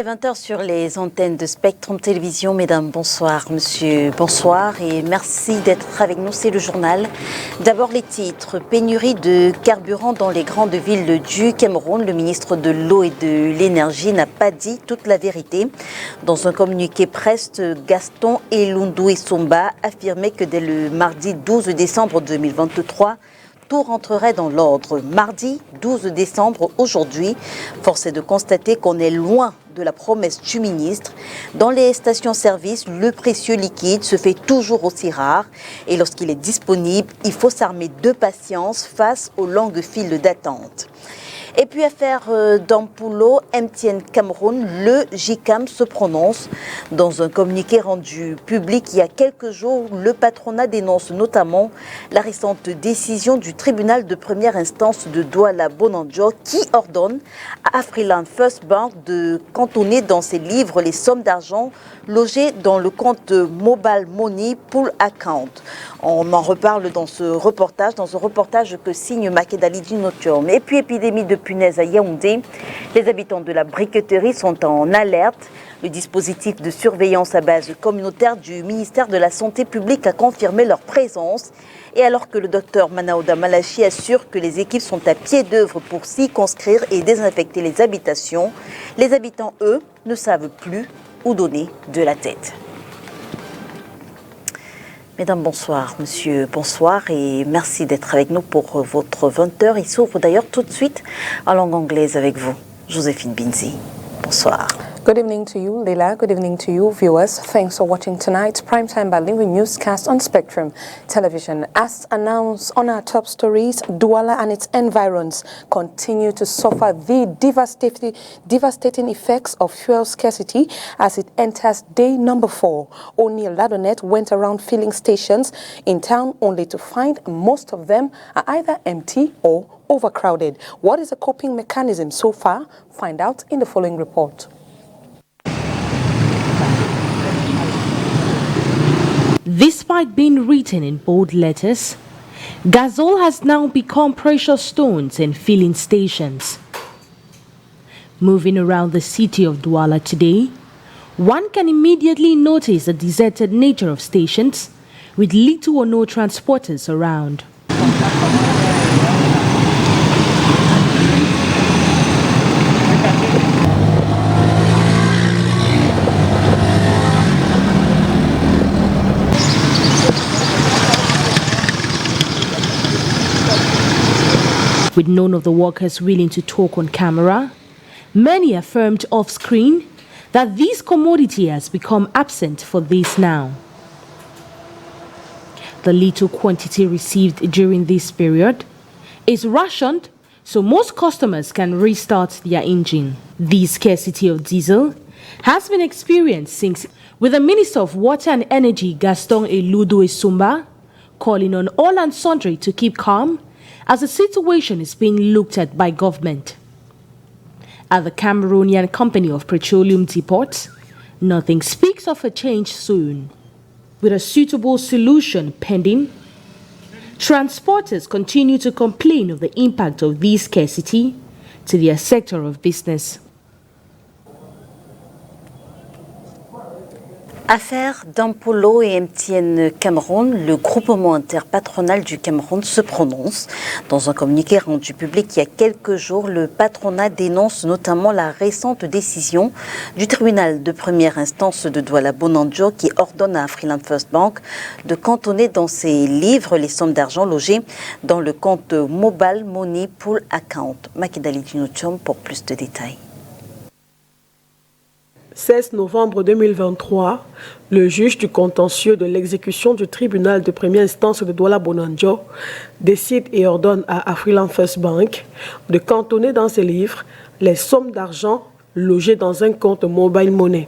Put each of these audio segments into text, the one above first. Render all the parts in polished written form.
Il est 20h sur les antennes de Spectrum Télévision. Mesdames, bonsoir. Monsieur, bonsoir et merci d'être avec nous. C'est le journal. D'abord les titres. Pénurie de carburant dans les grandes villes du Cameroun. Le ministre de l'Eau et de l'Énergie n'a pas dit toute la vérité. Dans un communiqué presse, Gaston Elundou Somba affirmait que dès le mardi 12 décembre 2023, tout rentrerait dans l'ordre. Mardi 12 décembre, aujourd'hui, force est de constater qu'on est loin de la promesse du ministre. Dans les stations-service, le précieux liquide se fait toujours aussi rare et lorsqu'il est disponible, il faut s'armer de patience face aux longues files d'attente. Et puis affaire d'Ampulo, MTN Cameroun, le JCAM se prononce. Dans un communiqué rendu public il y a quelques jours, le patronat dénonce notamment la récente décision du tribunal de première instance de Douala-Bonanjo qui ordonne à Afriland First Bank de cantonner dans ses livres les sommes d'argent logées dans le compte Mobile Money Pool Account. On en reparle dans ce reportage que signe Makedali Dinotium. Et puis épidémie de punaise à Yaoundé. Les habitants de la briqueterie sont en alerte. Le dispositif de surveillance à base communautaire du ministère de la Santé publique a confirmé leur présence. Et alors que le docteur Manaouda Malachi assure que les équipes sont à pied d'œuvre pour circonscrire et désinfecter les habitations, les habitants, eux, ne savent plus où donner de la tête. Mesdames, bonsoir. Monsieur, bonsoir et merci d'être avec nous pour votre 20h. Il s'ouvre d'ailleurs tout de suite en langue anglaise avec vous, Joséphine Binzi. Bonsoir. Good evening to you, Leila. Good evening to you, viewers. Thanks for watching tonight's Primetime Bilingual Newscast on Spectrum Television. As announced on our top stories, Douala and its environs continue to suffer the devastating effects of fuel scarcity as it enters day number 4. O'Neill Ladonet went around filling stations in town only to find most of them are either empty or overcrowded. What is the coping mechanism so far? Find out in the following report. Despite being written in bold letters, Gazole has now become precious stones in filling stations. Moving around the city of Douala today, one can immediately notice the deserted nature of stations with little or no transporters around. With none of the workers willing to talk on camera, many affirmed off-screen that this commodity has become absent for this now. The little quantity received during this period is rationed so most customers can restart their engine. The scarcity of diesel has been experienced since, with the Minister of Water and Energy Gaston Elundou Somba calling on all and sundry to keep calm as the situation is being looked at by government. At the Cameroonian Company of Petroleum Depots, nothing speaks of a change soon. With a suitable solution pending, transporters continue to complain of the impact of this scarcity to their sector of business. Affaire d'Ampulo et MTN Cameroun, le groupement interpatronal du Cameroun se prononce. Dans un communiqué rendu public il y a quelques jours, le patronat dénonce notamment la récente décision du tribunal de première instance de Douala-Bonanjo qui ordonne à Afriland First Bank de cantonner dans ses livres les sommes d'argent logées dans le compte Mobile Money Pool Account. Makedali Dinotium pour plus de détails. 16 novembre 2023, le juge du contentieux de l'exécution du tribunal de première instance de Douala-Bonanjo décide et ordonne à Afriland First Bank de cantonner dans ses livres les sommes d'argent logées dans un compte Mobile Money.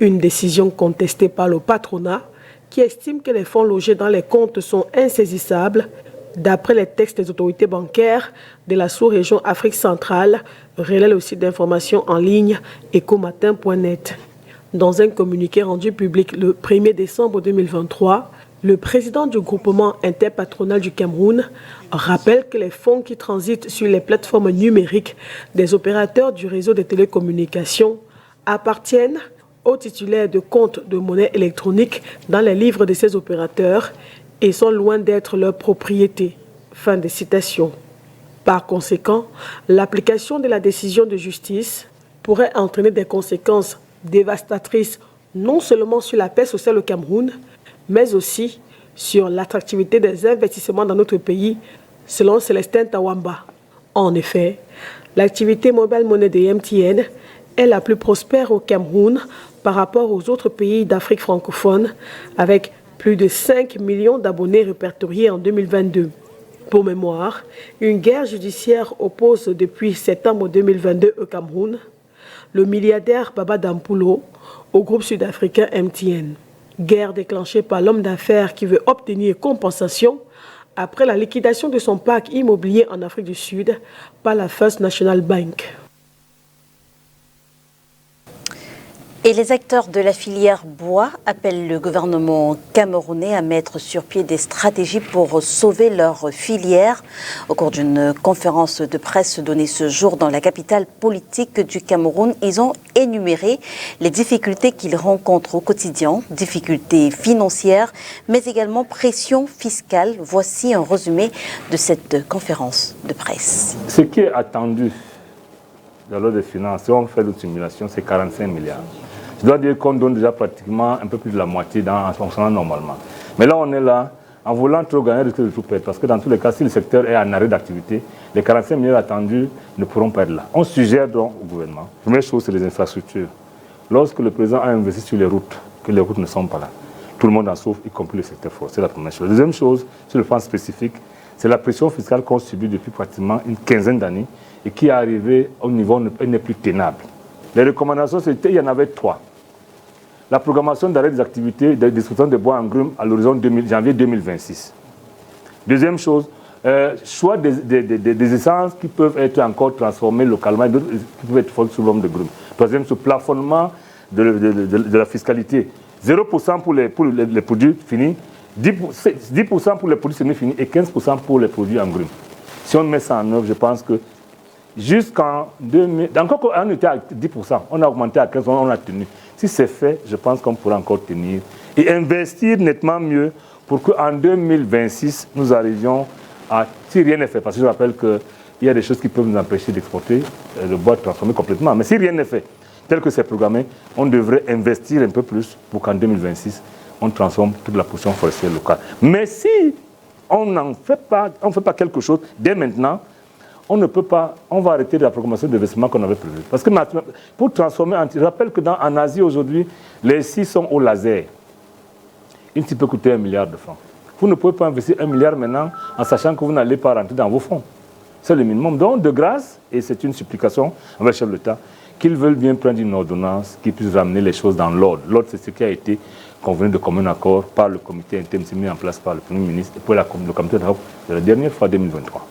Une décision contestée par le patronat qui estime que les fonds logés dans les comptes sont insaisissables d'après les textes des autorités bancaires de la sous-région Afrique centrale, relève le site d'information en ligne ecomatin.net. Dans un communiqué rendu public le 1er décembre 2023, le président du groupement interpatronal du Cameroun rappelle que les fonds qui transitent sur les plateformes numériques des opérateurs du réseau des télécommunications appartiennent aux titulaires de comptes de monnaie électronique dans les livres de ces opérateurs et sont loin d'être leur propriété. Fin de citation. Par conséquent, l'application de la décision de justice pourrait entraîner des conséquences dévastatrices non seulement sur la paix sociale au Cameroun, mais aussi sur l'attractivité des investissements dans notre pays, selon Célestin Tawamba. En effet, l'activité mobile money de MTN est la plus prospère au Cameroun par rapport aux autres pays d'Afrique francophone, avec plus de 5 millions d'abonnés répertoriés en 2022. Pour mémoire, une guerre judiciaire oppose depuis septembre 2022 au Cameroun le milliardaire Baba Dampulo au groupe sud-africain MTN. Guerre déclenchée par l'homme d'affaires qui veut obtenir compensation après la liquidation de son parc immobilier en Afrique du Sud par la First National Bank. Et les acteurs de la filière bois appellent le gouvernement camerounais à mettre sur pied des stratégies pour sauver leur filière. Au cours d'une conférence de presse donnée ce jour dans la capitale politique du Cameroun, ils ont énuméré les difficultés qu'ils rencontrent au quotidien, difficultés financières, mais également pression fiscale. Voici un résumé de cette conférence de presse. Ce qui est attendu dans l'ordre des finances, si on fait une simulation, c'est 45 milliards. Je dois dire qu'on donne déjà pratiquement un peu plus de la moitié en fonctionnant normalement. Mais là, on est là, en voulant trop gagner, risque de tout perdre. Parce que dans tous les cas, si le secteur est en arrêt d'activité, les 45 milliards attendus ne pourront pas être là. On suggère donc au gouvernement. La première chose, c'est les infrastructures. Lorsque le président a investi sur les routes, que les routes ne sont pas là, tout le monde en souffre, y compris le secteur forestier. C'est la première chose. La deuxième chose, sur le plan spécifique, c'est la pression fiscale qu'on subit depuis pratiquement une quinzaine d'années et qui est arrivée au niveau où elle n'est plus tenable. Les recommandations, il y en avait 3. La programmation d'arrêt des activités de destruction de bois en grume à l'horizon janvier 2026. Deuxième chose, choix des essences qui peuvent être encore transformées localement et d'autres qui peuvent être faites sous forme de grume. Troisième, ce plafonnement de la fiscalité. 0% pour les produits finis, 10% pour les produits semi-finis et 15% pour les produits en grume. Si on met ça en œuvre, je pense que jusqu'en 2000, encore qu'on était à 10%, on a augmenté à 15%, on a tenu. Si c'est fait, je pense qu'on pourra encore tenir et investir nettement mieux pour qu'en 2026, nous arrivions à, si rien n'est fait, parce que je rappelle qu'il y a des choses qui peuvent nous empêcher d'exporter le bois transformé complètement, mais si rien n'est fait, tel que c'est programmé, on devrait investir un peu plus pour qu'en 2026, on transforme toute la production forestière locale. Mais si on ne fait pas quelque chose dès maintenant, on ne peut pas, on va arrêter la programmation d'investissement qu'on avait prévue. Parce que pour transformer, je rappelle qu'en Asie aujourd'hui, les scies sont au laser. Une scie peut coûter 1 milliard de francs. Vous ne pouvez pas investir 1 milliard maintenant en sachant que vous n'allez pas rentrer dans vos fonds. C'est le minimum. Donc, de grâce, et c'est une supplication avec le chef de l'État, qu'ils veulent bien prendre une ordonnance qui puisse ramener les choses dans l'ordre. L'ordre, c'est ce qui a été convenu de commun accord par le comité interne mis en place par le Premier ministre et pour le comité de la dernière fois 2023.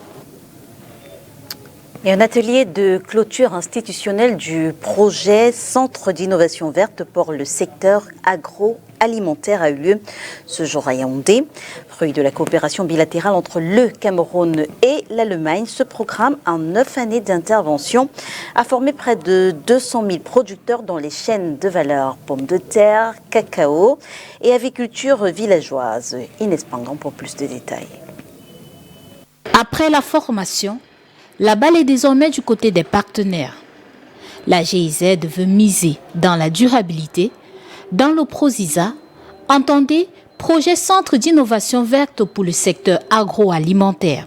Et un atelier de clôture institutionnelle du projet Centre d'innovation verte pour le secteur agroalimentaire a eu lieu ce jour à Yaoundé. Fruit de la coopération bilatérale entre le Cameroun et l'Allemagne, ce programme, en 9 années d'intervention, a formé près de 200 000 producteurs dans les chaînes de valeur pommes de terre, cacao et aviculture villageoise. Inès Pangan pour plus de détails. Après la formation, la balle est désormais du côté des partenaires. La GIZ veut miser dans la durabilité. Dans le PROSISA, entendez projet Centre d'innovation verte pour le secteur agroalimentaire.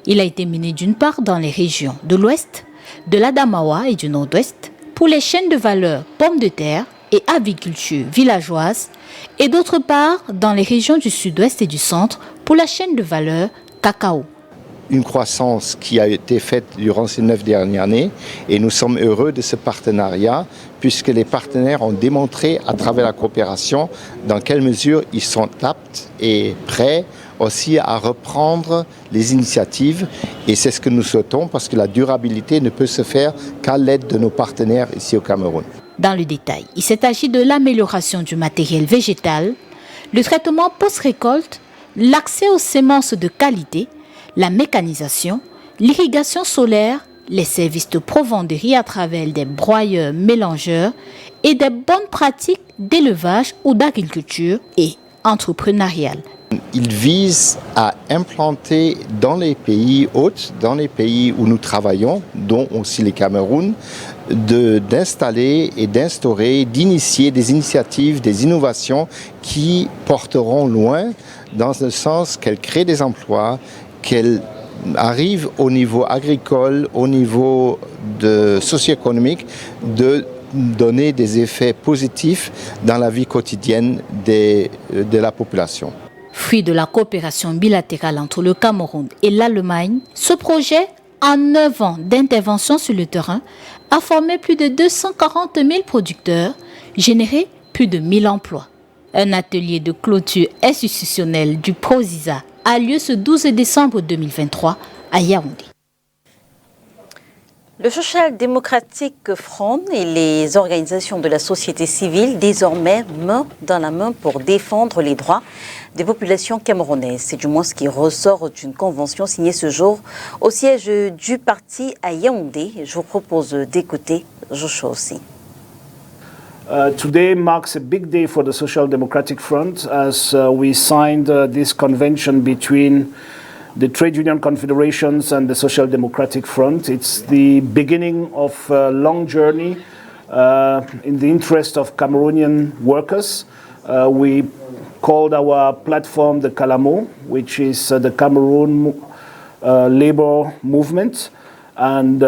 Il a été mené d'une part dans les régions de l'Ouest, de l'Adamawa et du Nord-Ouest pour les chaînes de valeur pommes de terre et aviculture villageoise et d'autre part dans les régions du Sud-Ouest et du Centre pour la chaîne de valeur cacao. Une croissance qui a été faite durant ces 9 dernières années et nous sommes heureux de ce partenariat puisque les partenaires ont démontré à travers la coopération dans quelle mesure ils sont aptes et prêts aussi à reprendre les initiatives et c'est ce que nous souhaitons parce que la durabilité ne peut se faire qu'à l'aide de nos partenaires ici au Cameroun. Dans le détail, il s'est agi de l'amélioration du matériel végétal, le traitement post-récolte, l'accès aux semences de qualité, la mécanisation, l'irrigation solaire les services de provenderie à travers des broyeurs mélangeurs et des bonnes pratiques d'élevage ou d'agriculture et entrepreneuriale. Il vise à implanter dans les pays hôtes, dans les pays où nous travaillons, dont aussi le Cameroun, d'installer et d'instaurer, d'initier des initiatives, des innovations qui porteront loin dans le sens qu'elles créent des emplois, qu'elles arrivent au niveau agricole, au niveau socio-économique, de donner des effets positifs dans la vie quotidienne de la population. Fruit de la coopération bilatérale entre le Cameroun et l'Allemagne, ce projet, en 9 ans d'intervention sur le terrain, a formé plus de 240 000 producteurs, généré plus de 1000 emplois. Un atelier de clôture institutionnelle du PROSISA a lieu ce 12 décembre 2023 à Yaoundé. Le Social Democratic Front et les organisations de la société civile désormais main dans la main pour défendre les droits des populations camerounaises. C'est du moins ce qui ressort d'une convention signée ce jour au siège du parti à Yaoundé. Je vous propose d'écouter Joshua aussi. Today marks a big day for the Social Democratic Front as we signed this convention between the trade union confederations and the Social Democratic Front. It's the beginning of a long journey in the interest of Cameroonian workers. We called our platform the Calamo, which is the Cameroon labor movement. And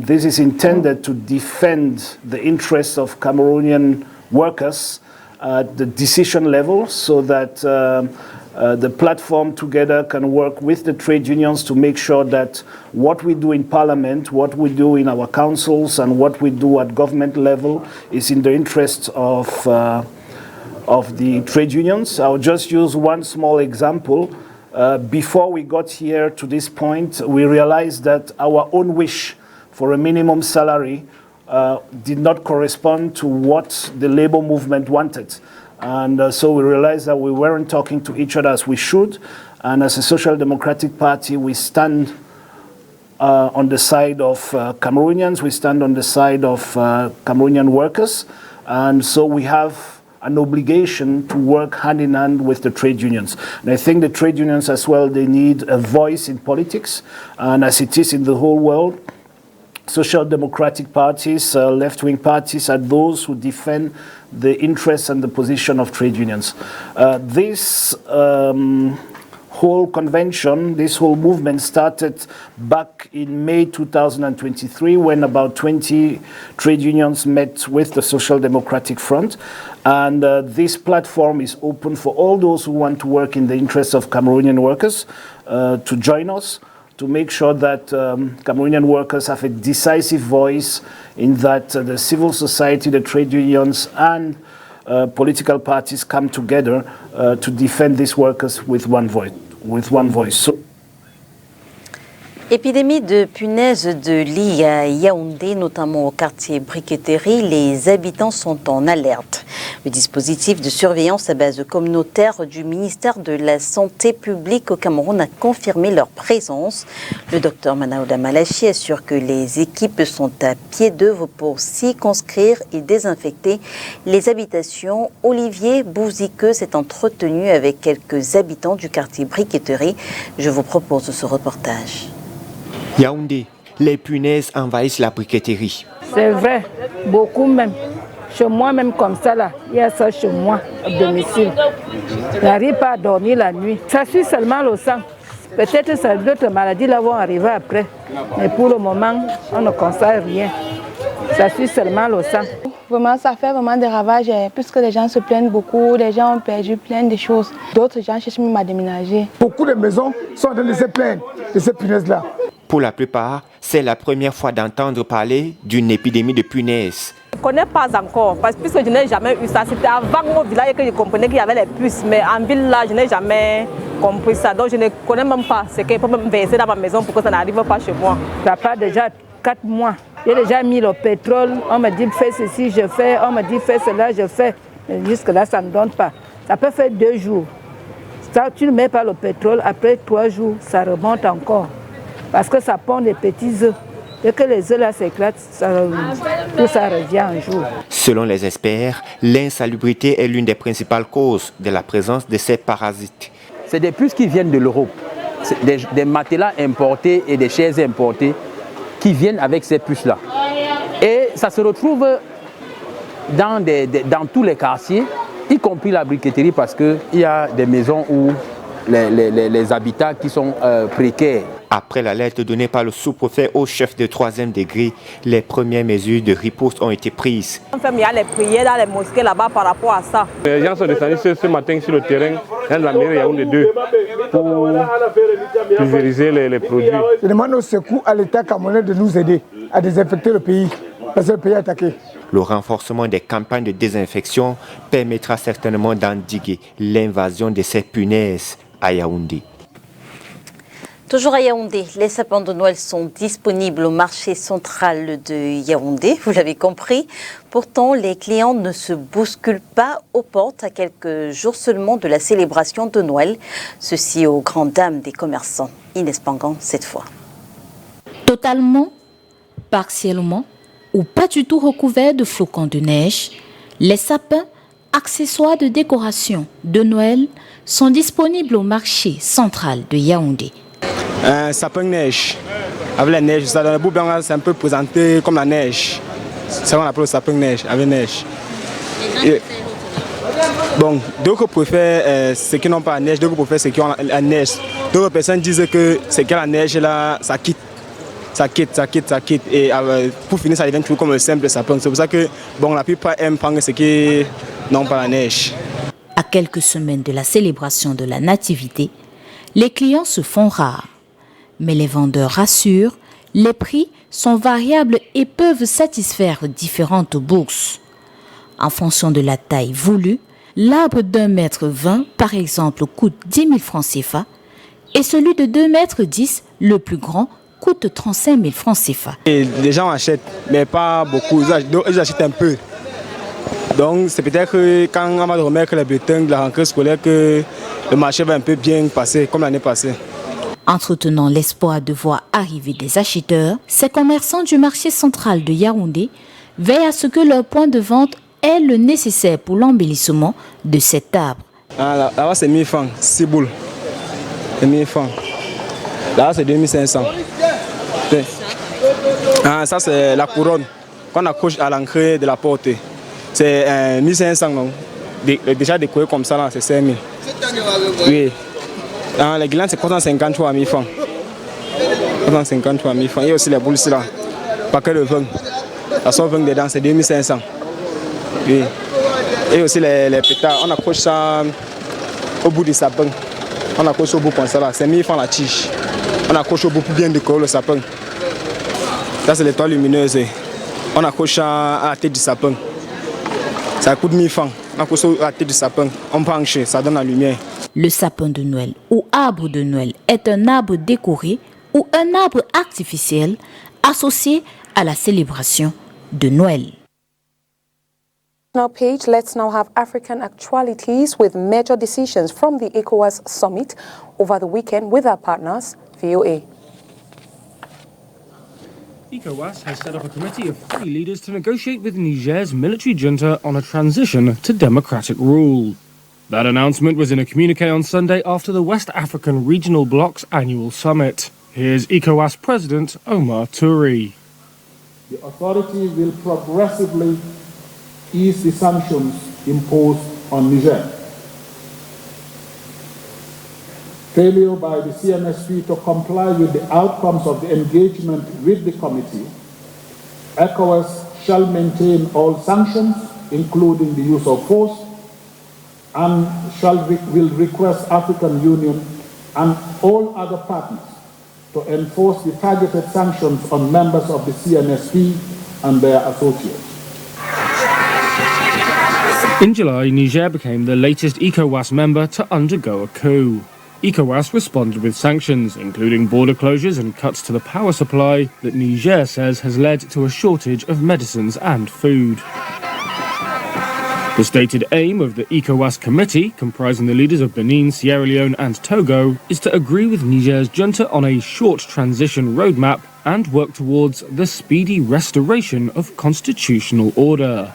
this is intended to defend the interests of Cameroonian workers at the decision level so that the platform together can work with the trade unions to make sure that what we do in parliament, what we do in our councils, and what we do at government level is in the interest of the trade unions. I'll just use one small example. Before we got here to this point, we realized that our own wish for a minimum salary did not correspond to what the labor movement wanted. And so we realized that we weren't talking to each other as we should. And as a Social Democratic Party, we stand on the side of Cameroonians, we stand on the side of Cameroonian workers. And so we have an obligation to work hand in hand with the trade unions. And I think the trade unions as well, they need a voice in politics. And as it is in the whole world, social democratic parties, left-wing parties are those who defend the interests and the position of trade unions. This whole convention, this whole movement started back in May 2023 when about 20 trade unions met with the Social Democratic Front. And this platform is open for all those who want to work in the interests of Cameroonian workers to join us, to make sure that Cameroonian workers have a decisive voice in that the civil society, the trade unions, and political parties come together to defend these workers with one voice. So, Épidémie de punaises de lit à Yaoundé, notamment au quartier Briqueterie, les habitants sont en alerte. Le dispositif de surveillance à base communautaire du ministère de la Santé publique au Cameroun a confirmé leur présence. Le docteur Manaouda Malachi assure que les équipes sont à pied d'œuvre pour circonscrire et désinfecter les habitations. Olivier Bouziqueux s'est entretenu avec quelques habitants du quartier Briqueterie. Je vous propose ce reportage. Yaoundé, les punaises envahissent la briqueterie. C'est vrai, beaucoup même. Chez moi, même comme ça, là, il y a ça chez moi, au domicile. Je n'arrive pas à dormir la nuit. Ça suit seulement le sang. Peut-être que d'autres maladies là vont arriver après. Mais pour le moment, on ne constate rien. Ça suit seulement le sang. Vraiment, ça fait vraiment des ravages, puisque les gens se plaignent beaucoup, les gens ont perdu plein de choses. D'autres gens cherchent même à déménager. Beaucoup de maisons sont en train de se plaindre de ces punaises-là. Pour la plupart, c'est la première fois d'entendre parler d'une épidémie de punaises. Je ne connais pas encore, parce que je n'ai jamais eu ça. C'était avant au village que je comprenais qu'il y avait les puces, mais en ville là, je n'ai jamais compris ça. Donc je ne connais même pas ce qu'il faut me verser dans ma maison pour que ça n'arrive pas chez moi. Ça fait déjà 4 mois. J'ai déjà mis le pétrole, on me dit fais ceci, je fais, on me dit fais cela, je fais. Mais jusque là, ça ne donne pas. Ça peut faire 2 jours. Ça, tu ne mets pas le pétrole, après 3 jours, ça remonte encore. Parce que ça pond des petits œufs. Et que les œufs là s'éclatent, tout ça revient un jour. Selon les experts, l'insalubrité est l'une des principales causes de la présence de ces parasites. C'est des puces qui viennent de l'Europe. Des matelas importés et des chaises importées qui viennent avec ces puces-là. Et ça se retrouve dans tous les quartiers, y compris la briqueterie, parce qu'il y a des maisons où les habitats qui sont précaires. Après l'alerte donnée par le sous-préfet au chef de 3e degré, les premières mesures de riposte ont été prises. Il y a les prières dans les mosquées là-bas par rapport à ça. Les gens sont descendus ce matin sur le terrain, dans la mairie Yaoundé 2, pour pulvériser les produits. Je demande au secours à l'État camerounais de nous aider à désinfecter le pays, parce que le pays est attaqué. Le renforcement des campagnes de désinfection permettra certainement d'endiguer l'invasion de ces punaises à Yaoundé. Toujours à Yaoundé, les sapins de Noël sont disponibles au marché central de Yaoundé, vous l'avez compris. Pourtant, les clients ne se bousculent pas aux portes à quelques jours seulement de la célébration de Noël. Ceci aux grandes dames des commerçants. Inès Pangan, cette fois. Totalement, partiellement ou pas du tout recouverts de flocons de neige, les sapins, accessoires de décoration de Noël, sont disponibles au marché central de Yaoundé. Un sapin de neige. Avec la neige, ça dans le bout blanc, c'est un peu présenté comme la neige. C'est ce qu'on appelle le sapin de neige, avec neige. Bon, d'autres préfèrent ceux qui n'ont pas la neige, d'autres préfèrent ceux qui ont la neige. D'autres personnes disent que c'est que la neige là, ça quitte. Ça quitte. Et pour finir, ça devient toujours comme le simple sapin. C'est pour ça que bon, la plupart aiment prendre ceux qui n'ont pas la neige. À quelques semaines de la célébration de la Nativité, les clients se font rares. Mais les vendeurs rassurent, les prix sont variables et peuvent satisfaire différentes bourses. En fonction de la taille voulue, l'arbre d'1,20 m, par exemple, coûte 10 000 francs CFA et celui de 2,10 m, le plus grand, coûte 35 000 francs CFA. Et les gens achètent, mais pas beaucoup, ils achètent un peu. Donc c'est peut-être que quand on va remettre les bulletins de la rentrée scolaire que le marché va un peu bien passer, comme l'année passée. Entretenant l'espoir de voir arriver des acheteurs, ces commerçants du marché central de Yaoundé veillent à ce que leur point de vente ait le nécessaire pour l'embellissement de cet arbre. Là-bas c'est 1000 francs, 6 boules. C'est 1000 francs. Là c'est 2500. Ça c'est la couronne qu'on accroche à l'entrée de la porte. C'est 1500 non. Déjà décoré comme ça là, c'est 5000. Oui. Les guirlandes c'est 453 000 francs. 453 000 francs. Il y a aussi les boules ici là. Paquet de 20. La somme 20 dedans c'est 2500. Oui. Et aussi les pétards, on accroche ça au bout du sapin. On accroche au bout comme ça là, c'est 1000 francs la tige. On accroche au bout pour bien décorer le sapin. Ça c'est l'étoile lumineuse. On accroche à la tête du sapin. Ça coûte 1000 francs. On accroche à la tête du sapin. On penche, ça donne la lumière. Le sapin de Noël ou arbre de Noël est un arbre décoré ou un arbre artificiel associé à la célébration de Noël. Now page, let's now have African actualities with major decisions from the ECOWAS summit over the weekend with our partners, VOA. ECOWAS has set up a committee of 3 leaders to negotiate with Niger's military junta on a transition to democratic rule. That announcement was in a communique on Sunday after the West African Regional Bloc's annual summit. Here's ECOWAS President Omar Touré. The authority will progressively ease the sanctions imposed on Niger. Failure by the CNSP to comply with the outcomes of the engagement with the committee, ECOWAS shall maintain all sanctions, including the use of force, and will request African Union and all other partners to enforce the targeted sanctions on members of the CNSP and their associates. In July, Niger became the latest ECOWAS member to undergo a coup. ECOWAS responded with sanctions, including border closures and cuts to the power supply that Niger says has led to a shortage of medicines and food. The stated aim of the ECOWAS committee, comprising the leaders of Benin, Sierra Leone and Togo, is to agree with Niger's junta on a short transition roadmap and work towards the speedy restoration of constitutional order.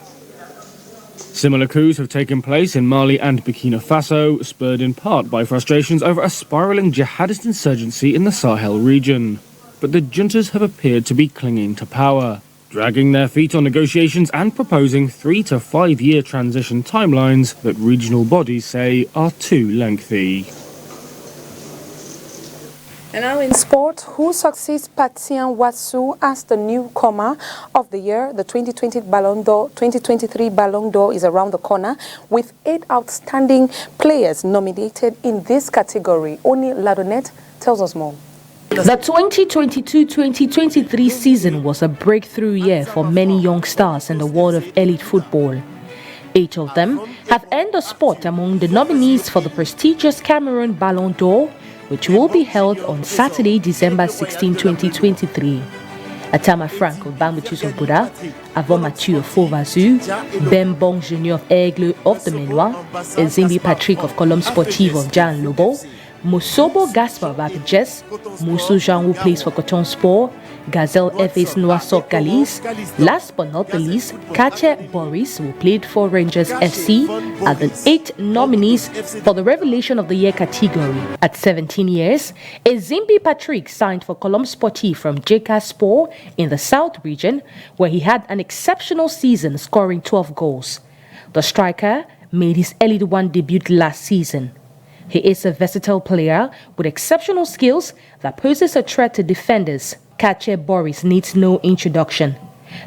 Similar coups have taken place in Mali and Burkina Faso, spurred in part by frustrations over a spiralling jihadist insurgency in the Sahel region. But the juntas have appeared to be clinging to power, dragging their feet on negotiations and proposing 3 to 5 year transition timelines that regional bodies say are too lengthy. And now in sport, who succeeds Patien Wasu as the newcomer of the year? The 2023 Ballon d'Or is around the corner with 8 outstanding players nominated in this category. Oni Ladonette tells us more. The 2022-2023 season was a breakthrough year for many young stars in the world of elite football. 8 of them have earned a spot among the nominees for the prestigious Cameroon Ballon d'Or, which will be held on Saturday, December 16, 2023. Atama Frank of Bambutus of Buda, Avon Mathieu of Faux-Vazu, Ben Bong Jr. of Aigle of the Menoir, Zimbi Patrick of Colombe Sportive of Jan Lobo, Mosobo Gaspar of Apijes, Moussou Jean who plays for Coton Sport, Gazelle FA's Noisok Galis. Last but not the least, Kache Boris, who played for Rangers FC, are the 8 nominees for the Revelation of the Year category. At 17 years, Zimbi Patrick signed for Colombe Sportif from JK Sport in the South region, where he had an exceptional season, scoring 12 goals. The striker made his Elite 1 debut last season. He is a versatile player with exceptional skills that poses a threat to defenders. Kache Boris needs no introduction.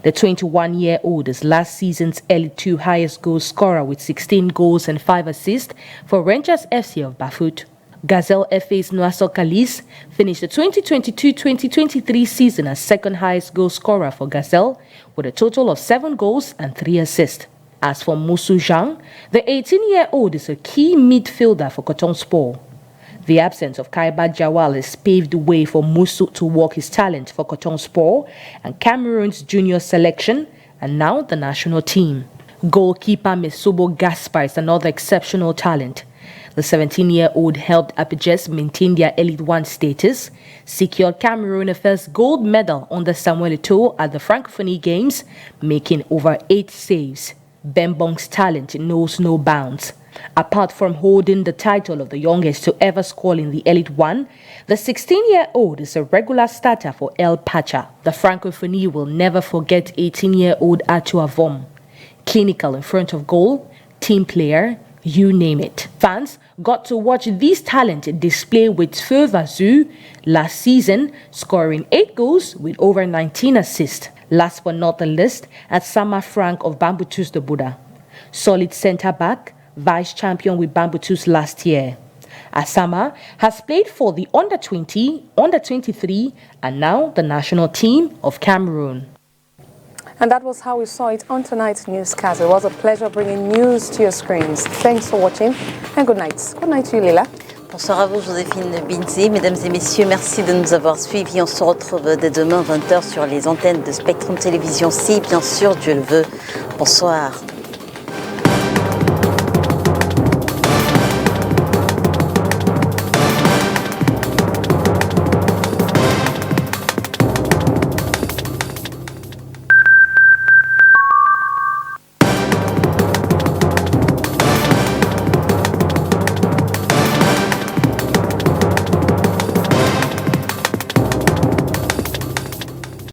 The 21-year-old is last season's Elite 2 highest goal scorer with 16 goals and 5 assists for Rangers FC of Bafut. Gazelle FA's Noisok Kalis finished the 2022-2023 season as second highest goal scorer for Gazelle with a total of 7 goals and 3 assists. As for Moussou Zhang, the 18-year-old is a key midfielder for Coton Sport. The absence of Kaiba Jawal has paved the way for Moussou to work his talent for Coton Sport and Cameroon's junior selection and now the national team. Goalkeeper Mesobo Gaspar is another exceptional talent. The 17-year-old helped Apijes maintain their Elite 1 status, secured Cameroon a first gold medal under Samuel Eto'o at the Francophonie Games, making over 8 saves. Bembong's talent knows no bounds. Apart from holding the title of the youngest to ever score in the Elite 1, the 16-year-old is a regular starter for El Pacha. The Francophonie will never forget 18-year-old Arthur Avom. Clinical in front of goal, team player, you name it. Fans got to watch this talent display with Faux-Vazu last season, scoring 8 goals with over 19 assists. Last but not the least, Atsama Frank of Bambutus de Buda. Solid centre-back, vice-champion with Bambutus last year. Asama has played for the Under-20, Under-23 and now the national team of Cameroon. And that was how we saw it on tonight's newscast. It was a pleasure bringing news to your screens. Thanks for watching and good night. Good night to you, Lila. Bonsoir à vous, Joséphine Binzi. Mesdames et messieurs, merci de nous avoir suivis. On se retrouve dès demain 20h sur les antennes de Spectrum Télévision, si bien sûr Dieu le veut. Bonsoir.